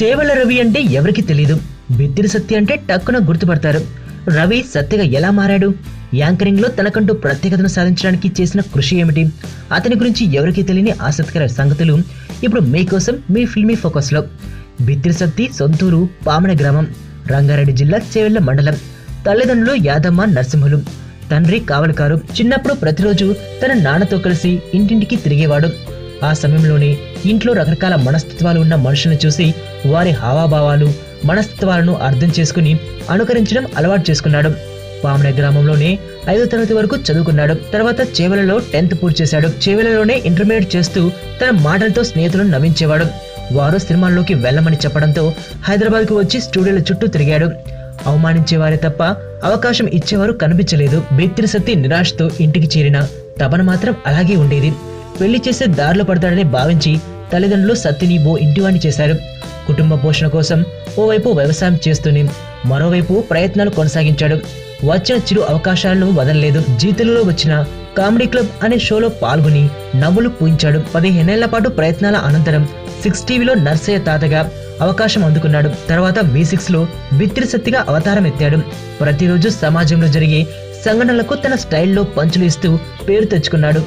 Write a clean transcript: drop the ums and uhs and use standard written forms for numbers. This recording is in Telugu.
చేవెళ్ల రవి అంటే ఎవరికి తెలీదు. బిత్తిరి సత్య అంటే టక్కున గుర్తుపడతారు. రవి సత్యగా ఎలా మారాడు? యాంకరింగ్ లో తనకంటూ ప్రత్యేకతను సాధించడానికి చేసిన కృషి ఏమిటి? అతని గురించి ఎవరికీ తెలియని ఆసక్తికర సంగతులు ఇప్పుడు మీకోసం మీ ఫిల్మీ ఫోకస్ లో. బిత్తిరి సత్తి సొంతూరు పామన గ్రామం, రంగారెడ్డి జిల్లా చేవెళ్ల మండలం. తల్లిదండ్రులు యాదమ్మ, నరసింహులు. తండ్రి కావలికారు. చిన్నప్పుడు ప్రతిరోజు తన నాన్నతో కలిసి ఇంటింటికి తిరిగేవాడు. ఆ సమయంలోనే ఇంట్లో రకరకాల మనస్తత్వాలు ఉన్న మనుషులను చూసి వారి హావాభావాలు, మనస్తత్వాలను అర్థం చేసుకుని అనుకరించడం అలవాటు చేసుకున్నాడు. పామన గ్రామంలోనే 5వ తరగతి వరకు చదువుకున్నాడు. తర్వాత చేవెళ్లలో 10th పూర్తి చేశాడు. చేవెళ్లలోనే ఇంటర్మీడియట్ చేస్తూ తన మాటలతో స్నేహితులను నవ్వించేవాడు. వారు సినిమాల్లోకి వెళ్లమని చెప్పడంతో హైదరాబాద్ కు వచ్చి స్టూడియోల చుట్టూ తిరిగాడు. అవమానించేవారే తప్ప అవకాశం ఇచ్చేవారు కనిపించలేదు. బిత్తిరి సత్తి నిరాశతో ఇంటికి చేరిన తపన మాత్రం అలాగే ఉండేది. పెళ్లి చేసే దారిలో పడతాడని భావించి తల్లిదండ్రులు సత్తిని ఓ ఇంటివాణ్ణి చేశారు. కుటుంబ పోషణ కోసం ఓవైపు వ్యవసాయం చేస్తూనే మరోవైపు ప్రయత్నాలు కొనసాగించాడు. వచ్చిన చిరు అవకాశాలను వదలలేదు. జీతులలో వచ్చిన కామెడీ క్లబ్ అనే షోలో పాల్గొని నవ్వులు పూయించాడు. 15 ఏళ్ల పాటు ప్రయత్నాల అనంతరం 6 టీవీలో నర్సయ్య తాతగా అవకాశం అందుకున్నాడు. తర్వాత V6 లో బిత్తిరి సత్తిగా అవతారం ఎత్తాడు. ప్రతిరోజు సమాజంలో జరిగే సంఘటనలకు తన స్టైల్లో పంచులు ఇస్తూ పేరు తెచ్చుకున్నాడు.